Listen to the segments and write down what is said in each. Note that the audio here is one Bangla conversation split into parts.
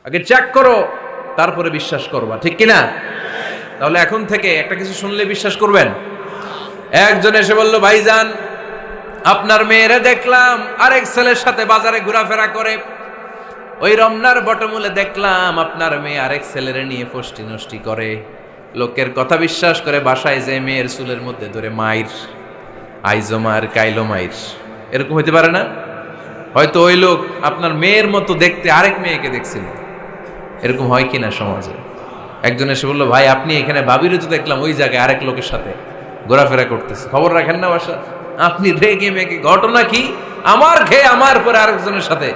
আগে চেক করো, তারপরে বিশ্বাস করবা, ঠিক কিনা? তাহলে এখন থেকে একটা কিছু শুনলে বিশ্বাস করবেন? একজন এসে বলল, ভাইজান আপনার মেয়েরা দেখলাম আরেক ছেলের সাথে বাজারে ঘোরাফেরা করে, ওই রমনার বটমূলে দেখলাম আপনার মেয়ে আরেক ছেলেরে নিয়ে ফষ্টি নষ্টি করে, লোকের কথা বিশ্বাস করে বাসায় যে মেয়ের চুলের মধ্যে ধরে মাইর, আইজো মায়ের কাইলো মাইর। এরকম হইতে পারে না? হয়তো ওই লোক আপনার মেয়ের মতো দেখতে আরেক মেয়েকে দেখছিল। এরকম হয় কিনা সমাজে? একজন এসে বললো, ভাই আপনি এখানে ভাবিরে তো দেখলাম ওই জায়গায় আরেক লোকের সাথে ঘোরাফেরা করতেছে, খবর রাখেন না বাসা? আপনি রেগে মেগে, ঘটনা কি? আমার খেয়ে আমার পরে আরেকজনের সাথে,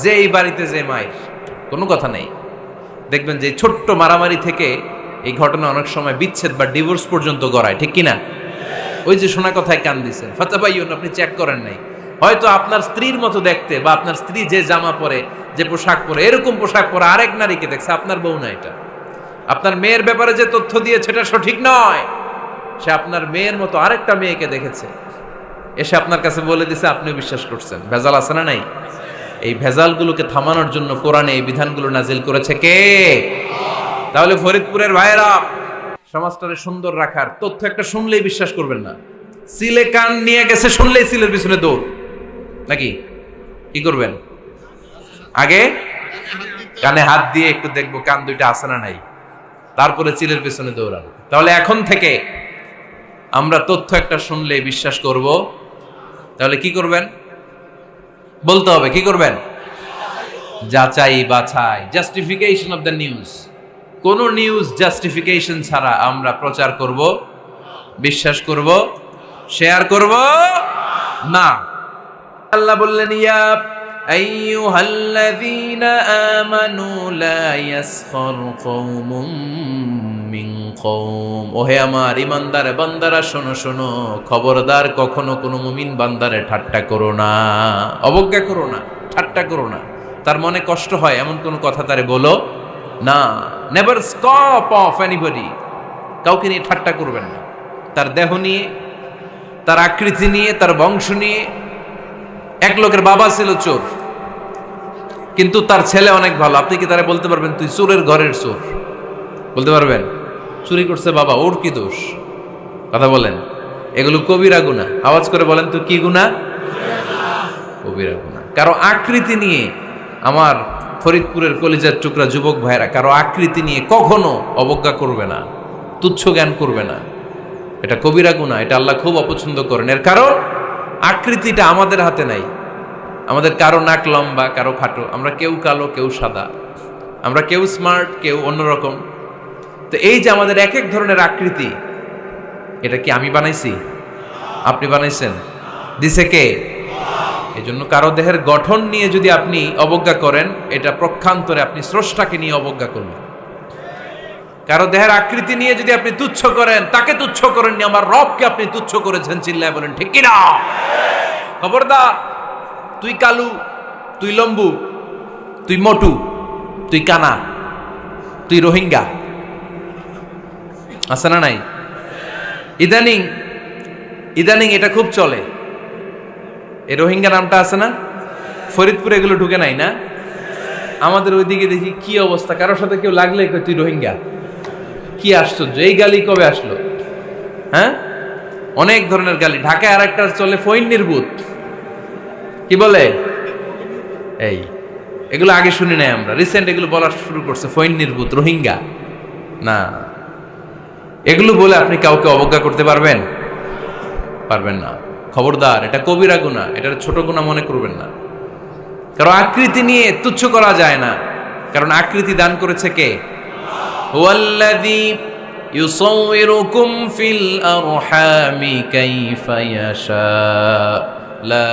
যে এই বাড়িতে যে মায়ের, কোনো কথা নেই। দেখবেন যে ছোট্ট মারামারি থেকে এই ঘটনা অনেক সময় বিচ্ছেদ বা ডিভোর্স পর্যন্ত গড়ায়, ঠিক কিনা? ওই যে শোনা কথায় কান দিচ্ছেন, ফাতাবাইয়ুন, আপনি চেক করেন নাই। হয়তো আপনার স্ত্রীর মতো দেখতে বা আপনার স্ত্রী যে জামা পরে, যে পোশাক পরে, এরকম পোশাক পরে আরেক নারীকে দেখছে, আপনার বউ না এটা। আপনার মেয়ের ব্যাপারে যে তথ্য দিয়েছে এটা সঠিক নয়, সে আপনার মেয়ের মতো আরেকটা মেয়েকে দেখেছে, এসে আপনার কাছে বলে দিছে, আপনিও বিশ্বাস করছেন। ভেজাল আছে না নাই? এই ভেজালগুলোকে থামানোর জন্য কোরআনে এই বিধানগুলো নাজিল করেছে কে? তাহলে ফরিদপুরের ভাইয়েরা, সমাজটারে সুন্দর রাখার তথ্য একটা শুনলেই বিশ্বাস করবেন না। সিলে কান নিয়ে গেছে শুনলেই সিলের পিছনে দৌড়, নাকি? কি করবেন? আগে কানে হাত দিয়ে একটু দেখবো কান দুইটা আছে না নাই, তারপরে চিলের পিছনে দৌড়ানো। তাহলে এখন থেকে আমরা তথ্য একটা শুনলেই বিশ্বাস করব। তাহলে কি করবেন? বলতে হবে কি করবেন? যাচাই বাছাই, জাস্টিফিকেশন অফ দ্য নিউজ। কোন নিউজ জাস্টিফিকেশন ছাড়া আমরা প্রচার করব, বিশ্বাস করব, শেয়ার করব না। আল্লাহ বললেন, ইয়া আইয়ুহাল্লাযীনা আমানু লা ইয়াসখার কওমুম মিন কওম। ওহে আমার ঈমানদার বান্দারা, শোনো শোনো, খবরদার কখনো কোনো মুমিন বান্দারে ঠাট্টা করো না, অবজ্ঞা করো না, ঠাট্টা করো না। তার মনে কষ্ট হয় এমন কোনো কথা তারে বলো না। নেভার স্কপ অফ এনিবডি, কাউকে নিয়ে ঠাট্টা করবেন না। তার দেহ নিয়ে, তার আকৃতি নিয়ে, তার বংশ নিয়ে। এক লোকের বাবা ছিল চোর, কিন্তু তার ছেলে অনেক ভালো। আপনি কি তারা বলতে পারবেন তুই চোরের ঘরের চোর? বলতে পারবেন? চুরি করছে বাবা, ওর কি দোষ? কথা বলেন। এগুলো কবিরা গুনাহ। আওয়াজ করে বলেন তো, কি গুনাহ? কবিরা গুনাহ। কারো আকৃতি নিয়ে, আমার ফরিদপুরের কলিজার টুকরা যুবক ভাইরা, কারো আকৃতি নিয়ে কখনো অবজ্ঞা করবে না, তুচ্ছ জ্ঞান করবে না। এটা কবিরা গুনাহ, এটা আল্লাহ খুব অপছন্দ করেন। এর কারণ আকৃতিটা আমাদের হাতে নাই। আমাদের কারো নাক লম্বা, কারো খাটো, আমরা কেউ কালো, কেউ সাদা, আমরা কেউ স্মার্ট, কেউ অন্যরকম। তো এই যে আমাদের এক এক ধরনের আকৃতি, এটা কি আমি বানাইছি? আপনি বানাইছেন? দিছে কে? এই জন্য কারো দেহের গঠন নিয়ে যদি আপনি অবজ্ঞা করেন, এটা প্রক্ষান্তরে আপনি স্রষ্টাকে নিয়ে অবজ্ঞা করলেন। কারো দেহের আকৃতি নিয়ে যদি আপনি তুচ্ছ করেন, তাকে তুচ্ছ করেননি, আমার রবকে আপনি তুচ্ছ করেছেন। চিল্লায় বলেন ঠিক কিনা? খবরদার, তুই কালু, তুই লম্বু, তুই মোটু, তুই কানা, তুই রোহিঙ্গা, আছে না নাই? ইদানিং ইদানিং এটা খুব চলে। এই রোহিঙ্গা নামটা আছে না? ফরিদপুরে এগুলো ঢুকে নাই না? আমাদের ওইদিকে দেখি কি অবস্থা, কারোর সাথে কেউ লাগলে তুই রোহিঙ্গা। কি আশ্চর্য, এই গালি কবে আসলো? হ্যাঁ, অনেক ধরনের গালি। ঢাকায় আর একটা চলে ফইন্নির ভূত, কি বলে? এই এগুলো আগে শুনি নাই আমরা, রিসেন্ট এগুলো বলা শুরু করছে, ফইন্নির ভূত, রোহিঙ্গা। না, এগুলো বলে আপনি কাউকে অবজ্ঞা করতে পারবেন? পারবেন না। খবরদার, এটা কবিরা গুনাহ, এটা ছোট গুনাহ মনে করবেন না। কারণ আকৃতি নিয়ে তুচ্ছ করা যায় না, কারণ আকৃতি দান করেছে কে? হুয়াল্লাযী ইউসাউইরুকুম ফিল আরহামি কাইফা ইয়াশা, লা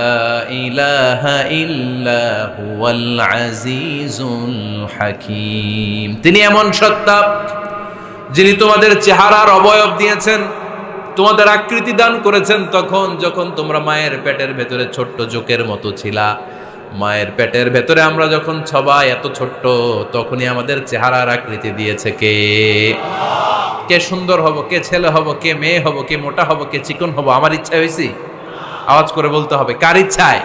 ইলাহা ইল্লা হুয়াল আজিজুল হাকীম। তিনি এমন সত্তা যিনি তোমাদের চেহারার অবয়ব দিয়েছেন, তোমাদের আকৃতি দান করেছেন তখন যখন তোমরা মায়ের পেটের ভেতরে ছোট্ট জোকের মতো ছিলা। মায়ের পেটের ভেতরে আমরা যখন সবাই এত ছোট্ট, তখনই আমাদের চেহারার আকৃতি দিয়েছে কে? কে সুন্দর হব, কে ছেলে হব, কে মেয়ে হব, কে মোটা হব, কে চিকন হব, আমার ইচ্ছা হয়েছি? আওয়াজ করে বলতে হবে, কার ইচ্ছায়?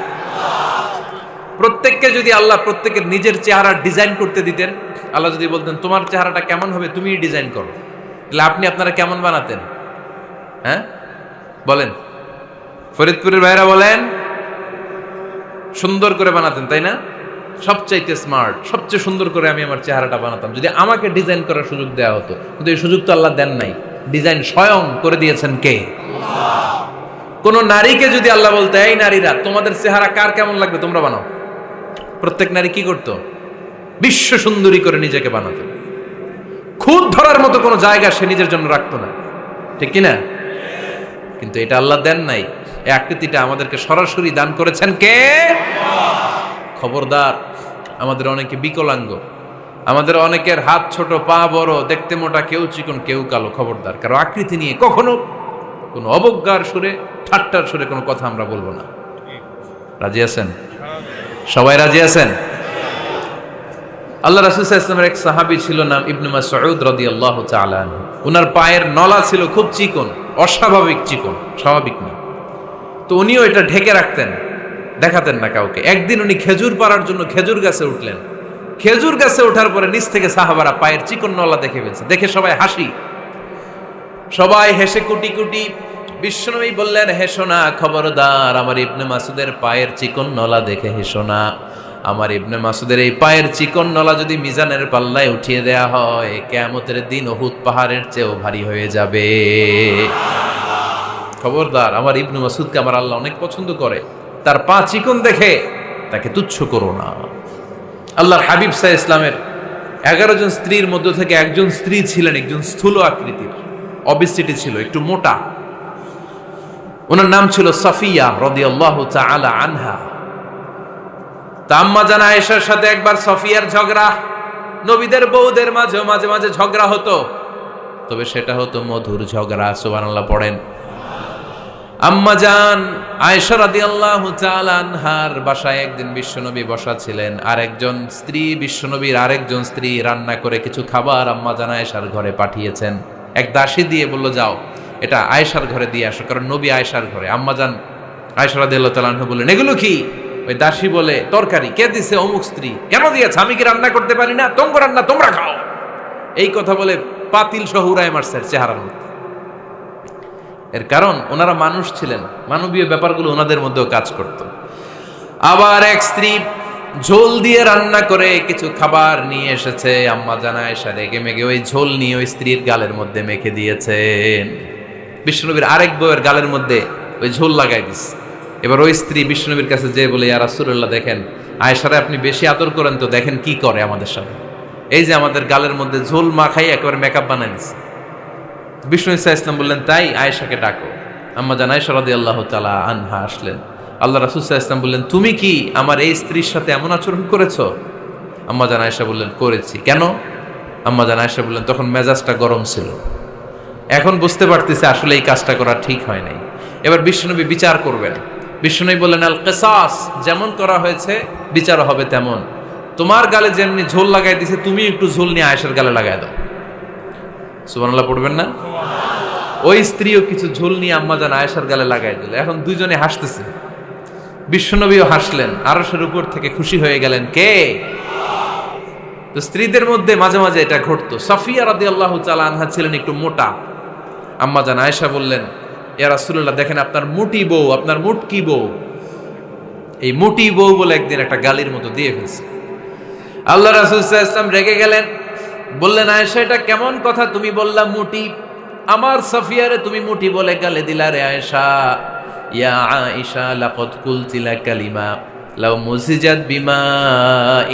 প্রত্যেককে যদি আল্লাহ প্রত্যেকের নিজের চেহারা ডিজাইন করতে দিতেন, আল্লাহ যদি বলতেন তোমার চেহারাটা কেমন হবে তুমিই ডিজাইন করো, তাহলে আপনি আপনারা কেমন বানাতেন? হ্যাঁ বলেন, ফরিদপুরের ভাইরা বলেন, সুন্দর করে বানাতেন তাই না? সবচাইতে স্মার্ট, সবচেয়ে সুন্দর করে আমি আমার চেহারাটা বানাতাম যদি আমাকে ডিজাইন করার সুযোগ দেওয়া হতো। কিন্তু এই সুযোগ তো আল্লাহ দেন নাই। ডিজাইন স্বয়ং করে দিয়েছেন কে? কোন নারীকে যদি আল্লাহ বলতে এই নারীরা তোমাদের চেহারা কার কেমন লাগবে তোমরা বানাও, প্রত্যেক নারী কি করতো? বিশ্ব সুন্দরী করে নিজেকে বানাতো। খুদ ধরার মতো কোনো জায়গা সে নিজের জন্য রাখতো না, ঠিক কিনা? কিন্তু এটা আল্লাহ দেন নাই। এই আকৃতিটা আমাদেরকে সরাসরি দান করেছেন কে? খবরদার, আমাদের অনেকে বিকলাঙ্গ, আমাদের অনেকের হাত ছোট, পা বড়, দেখতে মোটা, কেউ চিকন কেউ কালো। খবরদার, কারো আকৃতি নিয়ে কখনো কোনো অবজ্ঞার সুরে, ঠাট্টার সুরে কোনো কথা আমরা বলবো না। রাজি আছেন? সবাই রাজি আছেন? আল্লাহ রাসূল সাল্লাল্লাহু আলাইহি ওয়াসাল্লামের এক সাহাবী ছিল, নাম ইবনে মাসউদ রাদিয়াল্লাহু তাআলা আনহু। ওনার পায়ের নলা ছিল খুব চিকন, অস্বাভাবিক চিকন, স্বাভাবিক না। তো উনিও এটা ঢেকে রাখতেন, দেখাতেন না কাউকে। একদিন উনি খেজুর পাড়ার জন্য খেজুর গাছে উঠলেন। খেজুর গাছে ওঠার পরে নিচ থেকে সাহাবারা পায়ের চিকন নলা দেখে ফেলছে। দেখে সবাই হাসি, সবাই হেসে কুটি কুটি। বিশ্বনবী বললেন, হেসো না, খবরদার, আমার ইবনে মাসুদের পায়ের চিকন নলা দেখে হেসো না। আমার ইবনে মাসুদের এই পায়ের চিকন নলা যদি মিজানের পাল্লায় উঠিয়ে দেয়া হয়, কিয়ামতের দিন উহুদ পাহাড়ের চেয়েও ভারী হয়ে যাবে। খবরদার, আমার ইবনে মাসুদকে আমার আল্লাহ অনেক পছন্দ করে, তার পা চিকন দেখে তাকে তুচ্ছ করো না। আল্লাহর হাবিব সাল্লাল্লাহু আলাইহি ইসলামের 11 জন স্ত্রীর মধ্য থেকে একজন স্ত্রী ছিলেন একজন স্থূল আকৃতির, অবিসিটি ছিল, একটু মোটা। ওনার নাম ছিল সাফিয়া রাদিয়াল্লাহু তাআলা আনহা। আম্মা জান আয়েশার সাথে একবার সাফিয়ার ঝগড়া। নবীদের বউদের মাঝে মাঝে মাঝে ঝগড়া হতো, তবে সেটা হতো মধুর ঝগড়া। সুবহানাল্লাহ পড়েন। আম্মা জান আয়েশা রাদিয়াল্লাহু তাআলা আনহার বাসায় একদিন বিশ্বনবী বসা ছিলেন। আরেকজন স্ত্রী, বিশ্বনবীর আরেকজন স্ত্রী রান্না করে কিছু খাবার আম্মা জান আয়েশার ঘরে পাঠিয়েছেন। এক দাসী দিয়ে বলল, যাও এটা আয়েশার ঘরে দিয়ে আসো, কারণ নবী আয়েশার ঘরে। আম্মা জান আয়েশা রাদিয়াল্লাহু তাআলা আনহা বললেন, এগুলো কি? ওই দাসী বলে, তরকারি। কে দিছে? অমুক স্ত্রী। কেন দিয়েছে? আমি কি রান্না করতে পারি না? তোমরা রান্না তোমরা খাও। এই কথা বলে পাতিল সহ উড়ায় মারছে চেহারার মধ্যে। এর কারণ ওনারা মানুষ ছিলেন, মানবীয় ব্যাপারগুলো ওনাদের মধ্যেও কাজ করত। আবার এক স্ত্রী ঝোল দিয়ে রান্না করে কিছু খাবার নিয়ে এসেছে। আম্মা জান আয়েশা রেগে মেগে ওই ঝোল নিয়ে ওই স্ত্রীর গালের মধ্যে মেখে দিয়েছেন। বিশ্বনবীর আরেক বউয়ের গালের মধ্যে ওই ঝোল লাগাই দিচ্ছে। এবার ওই স্ত্রী বিশ্বনবীর কাছে যেয়ে বলে, ইয়া রাসূলুল্লাহ, দেখেন আয়েশারে আপনি বেশি আদর করেন তো, দেখেন কি করে আমাদের সাথে। এই যে আমাদের গালের মধ্যে ঝোল মাখাই একেবারে মেকআপ বানাই দিচ্ছে। বিষ্ণু ইসা ইসলাম বললেন, তাই আয়েশাকে ডাকো। আম্মা জান আয়েশা রাদিয়াল্লাহু তাআলা আনহা আসলেন। আল্লাহ রাসূল সাল্লাল্লাহু আলাইহি ওয়াসাল্লাম বললেন, তুমি কি আমার এই স্ত্রীর সাথে এমন আচরণ করেছো? আম্মা জান আয়েশা বললেন, করেছি। কেন? আম্মা জান আয়েশা বললেন, তখন মেজাজটা গরম ছিল, এখন বুঝতে পারতেছে আসলে এই কাজটা করা ঠিক হয় নাই। এবার বিশ্বনবী বিচার করবেন। বিশ্বনবী বললেন, আল কিসাস, যেমন করা হয়েছে বিচার হবে তেমন। তোমার গালে যেমনি ঝোল লাগাই দিছে, তুমি একটু ঝোল নিয়ে আয়েশার গালে লাগাই দাও। সুবহানাল্লাহ পড়বেন না? ওই স্ত্রীও কিছু ঝোল নিয়ে আম্মা জান আয়েশার গালে লাগাই দিল। এখন দুইজনে হাসতেছে, বিশ্বনবীও হাসলেন, আরশের উপর থেকে খুশি হয়ে গেলেন। কে? তো স্ত্রীদের মধ্যে মাঝে মাঝে এটা ঘটতো। সাফিয়া রাদিয়াল্লাহু তাআলা আনহা ছিলেন একটু মোটা। আম্মা জান আয়েশা বললেন, ইয়া রাসূলুল্লাহ, দেখেন আপনার মুটি বউ, আপনার মুটকি বউ, এই মুটি বউ বলে একদিন একটা গালির মতো দিয়ে ফেলছে। আল্লাহ রাসূল সাল্লাল্লাহু আলাইহি ওয়াসাল্লাম রেগে গেলেন, বললেন, আয়েশা এটা কেমন কথা তুমি বললা মুটি? আমার সাফিয়ারে তুমি মুটি বলে গালে দিলা রে আয়েশা। ইয়া আয়েশা লাকাদ কুলতি লা কালিমা লাউ মুজিজাত বিমা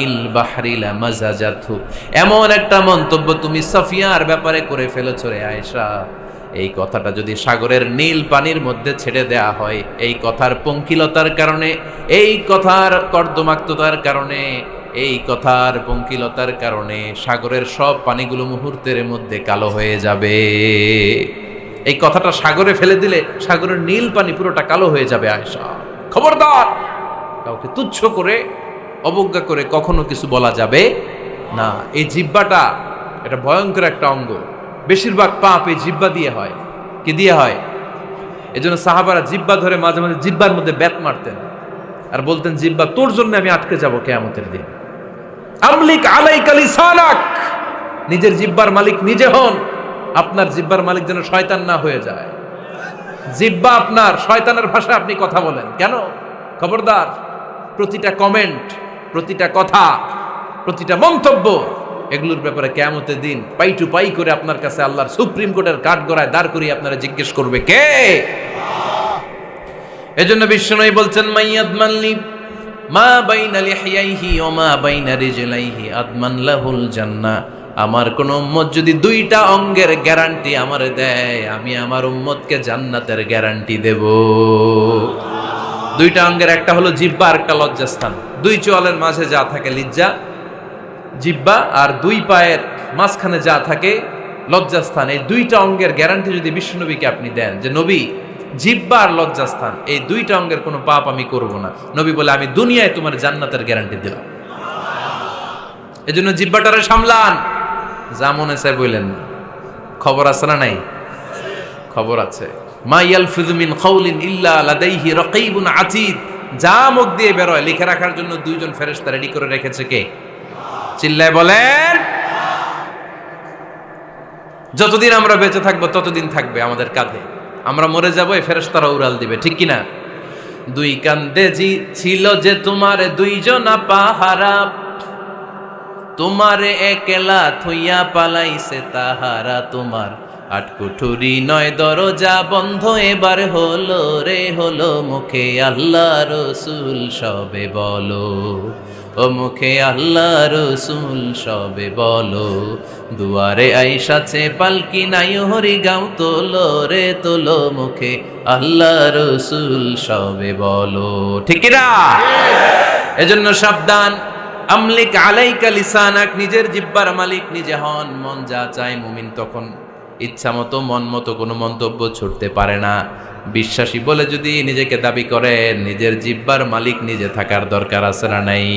ইল বাহরি লা মাজাজাতহু। এমন একটা মন্তব্য তুমি সাফিয়ার ব্যাপারে করে ফেলেছো রে আয়েশা, এই কথাটা যদি সাগরের নীল পানির মধ্যে ছেড়ে দেয়া হয়, এই কথার পঙ্কিলতার কারণে, এই কথার কর্দমাক্ততার কারণে, এই কথার পঙ্কিলতার কারণে সাগরের সব পানিগুলো মুহূর্তের মধ্যে কালো হয়ে যাবে। এই কথাটা সাগরে ফেলে দিলে সাগরের নীল পানি পুরোটা কালো হয়ে যাবে। আয়েশা, খবরদার, কাউকে তুচ্ছ করে অবজ্ঞা করে কখনো কিছু বলা যাবে না। এই জিহ্বাটা এটা ভয়ঙ্কর একটা অঙ্গ। বেশিরভাগ পাপ এই জিহ্বা দিয়ে হয়। কি দিয়ে হয়? এজন্য সাহাবারা জিহ্বা ধরে মাঝে মাঝে জিহ্বার মধ্যে ব্যাত মারতেন। আর বলতেন জিহ্বা তোর জন্য আমি আটকে যাব কিয়ামতের দিন। আমলিক আলাইকা লিসানাক, নিজের জিহ্বার মালিক নিজে হন। আপনার জিহ্বার মালিক যেন শয়তান না হয়ে যায়। জিহ্বা আপনার, শয়তানের ভাষায় আপনি কথা বলেন কেন? খবরদার, প্রতিটা কমেন্ট, প্রতিটা কথা, প্রতিটা মন্তব্য, এগুলোর ব্যাপারে কিয়ামতের দিন পাই টু পাই করে আপনার কাছে আল্লাহর সুপ্রিম কোর্টের কাঠগড়ায় দাঁড় করিয়ে আপনারা জিজ্ঞেস করবে কে? এজন্য বিশ্বনবী বলছেন মাইয়াদমানলি মা বাইনা লিহিয়াইহি ওয়া মা বাইনা রিজলাইহি আদমান লাহুল জান্নাহ। আমার কোন উম্মত যদি দুইটা অঙ্গের গ্যারান্টি আমারে দেয়, আমি আমার উম্মতকে জান্নাতের গ্যারান্টি দেব। দুইটা অঙ্গের, একটা হলো জিহ্বা আর একটা লজ্জাস্থান। দুই চোয়ালের মাঝে যা থাকে লিজ্জা জিহ্বা, আর দুই পায়ের মাঝখানে যা থাকে লজ্জাস্থান। এই দুইটা অঙ্গের গ্যারান্টি যদি বিশ্বনবীকে আপনি দেন যে নবী জিহ্বা আর লজ্জাস্থান এই দুইটা অঙ্গের কোনো পাপ আমি করব না, নবী বলে আমি দুনিয়ায় তোমার জান্নাতের গ্যারান্টি দিলাম। এজন্য জিহ্বাটারে সামলান, যা মনে চায় বললেন না। খবর আছে না নাই? খবর আছে। মা ইয়ালফিযু মিন কাউলিন ইল্লা লাদাইহি রাকীবুন আতীদ। যা মুখ দিয়ে বের হয় লিখে রাখার জন্য দুইজন ফেরেশতা রেডি করে রেখেছে কে? চিল্লায় বলেন। যতদিন আমরা বেঁচে থাকবো ততদিন থাকবে আমাদের কাঁধে। আমরা মরে যাবো, এই ফেরেশতারা উড়াল দিবে, ঠিক কিনা? দুই কান্দে জি ছিল যে তোমার দুইজনা পাহারা, তোমারে একলা থইয়া পালাইছে তাহারা। তোমার আটকুঠুরি নয় দরজা বন্ধ এবার হলো রে হলো, মুখে আল্লাহ রসুল সবে বলো, ও মুখে আল্লাহ রসুল সবে বলো। দুয়ারে আইসাছে পালকি নাই হরি গাও তোলো রে তোলো, মুখে আল্লাহ রসুল সবে বলো, ঠিক না? এজন্য সাবধান। আমলিক আলাইকা লিসানাক, নিজের জিহ্বার মালিক নিজে হন। মন যা চায় মুমিন তখন ইচ্ছা মতো মন মতো কোনো মন্তব্য ছুটতে পারে না। বিশ্বাসী বলে যদি নিজেকে দাবি করেন, নিজের জিহ্বার মালিক নিজে থাকার দরকার আছে না নাই?